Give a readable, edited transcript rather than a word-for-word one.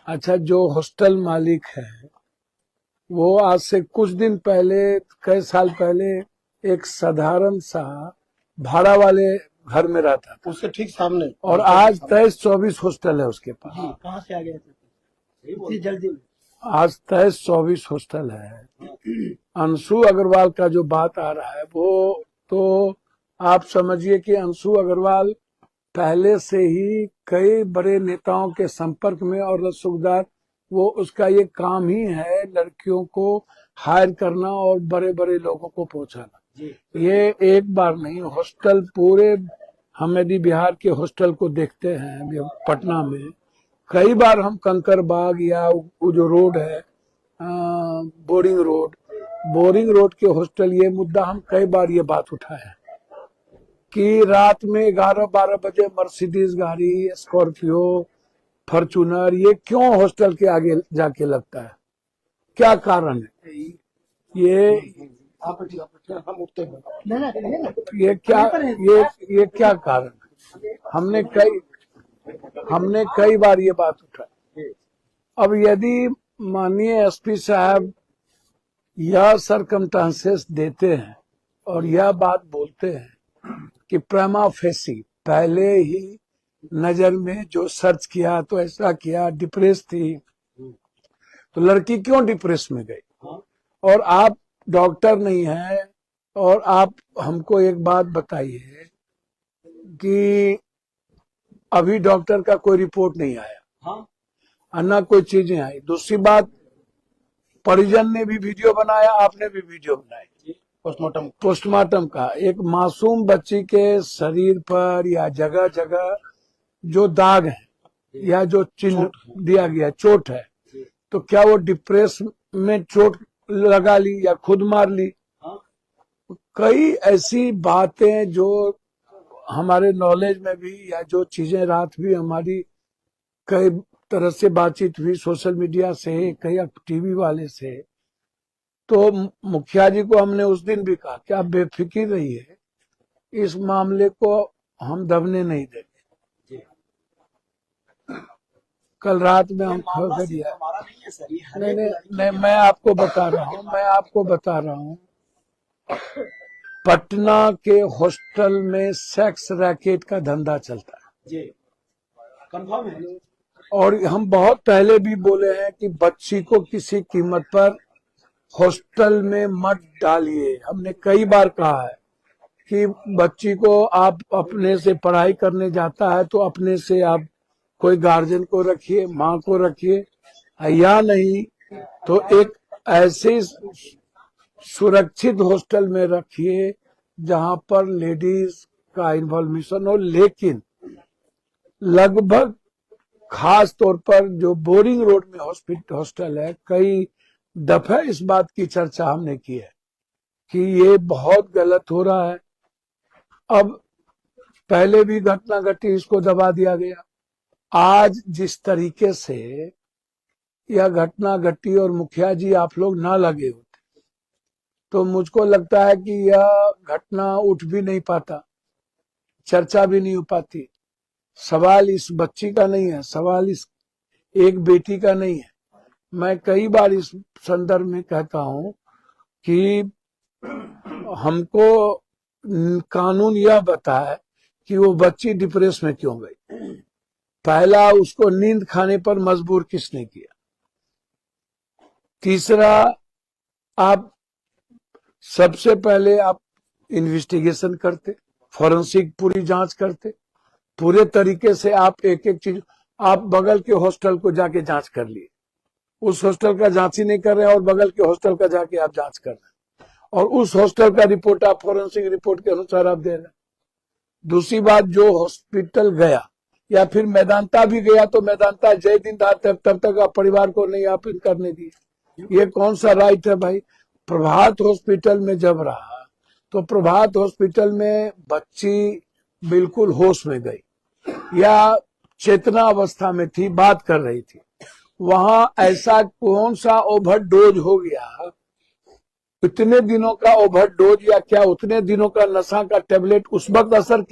अच्छा, जो हॉस्टल मालिक है वो आज से कुछ दिन पहले, कई साल पहले, एक साधारण सा भाड़ा वाले घर में रहता था, उसके ठीक सामने। और आज 23-24 हॉस्टल है उसके पास। हाँ, कहाँ से आ गया इतनी जल्दी में? आज 23-24 हॉस्टल है। अंशु अग्रवाल का जो बात आ रहा है वो तो आप समझिए कि अंशु अग्रवाल पहले से ही कई बड़े नेताओं के संपर्क में, और रसूखदार, वो उसका ये काम ही है लड़कियों को हायर करना और बड़े बड़े लोगों को पहुंचाना। ये एक बार नहीं, हॉस्टल पूरे हम यदि बिहार के हॉस्टल को देखते हैं पटना में, कई बार हम कंकर बाग या वो जो रोड है बोरिंग रोड के हॉस्टल, ये मुद्दा हम कई बार ये बात उठाए हैं कि रात में 11-12 बजे मर्सिडीज गाड़ी, स्कॉर्पियो, फॉर्चूनर, ये क्यों हॉस्टल के आगे जाके लगता है? क्या कारण है? ये हम उठते हैं। ये क्या कारण है? हमने कई बार ये बात उठाई। अब यदि माननीय एसपी साहब यह सरकमस्टांसेस देते हैं और यह बात बोलते हैं कि प्रेमा फेसी पहले ही नजर में जो सर्च किया तो ऐसा किया, डिप्रेस थी, तो लड़की क्यों डिप्रेस में गई? और आप डॉक्टर नहीं है, और आप हमको एक बात बताइए कि अभी डॉक्टर का कोई रिपोर्ट नहीं आया, ना कोई चीजें आई। दूसरी बात, परिजन ने भी वीडियो बनाया, आपने भी वीडियो बनाई पोस्टमार्टम का। एक मासूम बच्ची के शरीर पर या जगह जगह जो दाग है या जो चिन्ह दिया गया, चोट है, तो क्या वो डिप्रेस में चोट लगा ली या खुद मार ली? कई ऐसी बातें जो हमारे नॉलेज में भी, या जो चीजें रात भी हमारी कई तरह से बातचीत हुई सोशल मीडिया से, कई टीवी वाले से, तो मुखिया जी को हमने उस दिन भी कहा कि आप बेफिक्र रहिए, इस मामले को हम दबने नहीं देंगे। कल रात में हम खबर दिया। नहीं, मैं आपको बता रहा हूँ पटना के हॉस्टल में सेक्स रैकेट का धंधा चलता है, कंफर्म है। और हम बहुत पहले भी बोले हैं कि बच्ची को किसी कीमत पर हॉस्टल में मत डालिए। हमने कई बार कहा है कि बच्ची को आप अपने से पढ़ाई करने जाता है तो अपने से आप कोई गार्जियन को रखिए, माँ को रखिए, या नहीं तो एक ऐसे सुरक्षित हॉस्टल में रखिए जहां पर लेडीज का इन्वॉल्वेशन हो। लेकिन लगभग खास तौर पर जो बोरिंग रोड में हॉस्टल है, कई दफे इस बात की चर्चा हमने की है कि ये बहुत गलत हो रहा है। अब पहले भी घटना घटी, इसको दबा दिया गया। आज जिस तरीके से यह घटना घटी और मुखिया जी आप लोग ना लगे होते तो मुझको लगता है कि यह घटना उठ भी नहीं पाता, चर्चा भी नहीं हो पाती। सवाल इस बच्ची का नहीं है, सवाल इस एक बेटी का नहीं है। मैं कई बार इस संदर्भ में कहता हूं कि हमको कानून यह बताए कि वो बच्ची डिप्रेस में क्यों गई। पहला, उसको नींद खाने पर मजबूर किसने किया? तीसरा, आप सबसे पहले आप इन्वेस्टिगेशन करते, फॉरेंसिक पूरी जांच करते, पूरे तरीके से आप एक एक चीज, आप बगल के हॉस्टल को जाके जांच कर लिए, उस हॉस्टल का जांच ही नहीं कर रहे हैं और बगल के हॉस्टल का जाके आप जांच कर रहे हैं, और उस हॉस्टल का रिपोर्ट आप फॉरेंसिक रिपोर्ट के अनुसार आप दे रहे हैं। दूसरी बात, जो हॉस्पिटल गया या फिर मैदानता भी गया तो मैदानता जय दिन था तब तक आप परिवार को नहीं आप करने दिए। ये कौन सा राइट है भाई? प्रभात हॉस्पिटल में जब रहा तो प्रभात हॉस्पिटल में बच्ची बिल्कुल होश में गई या चेतना अवस्था में थी, बात कर रही थी। वहां ऐसा कौन सा ओवरडोज हो गया, इतने दिनों का ओवरडोज या क्या उतने दिनों का नशा का टेबलेट उस वक्त असर किया?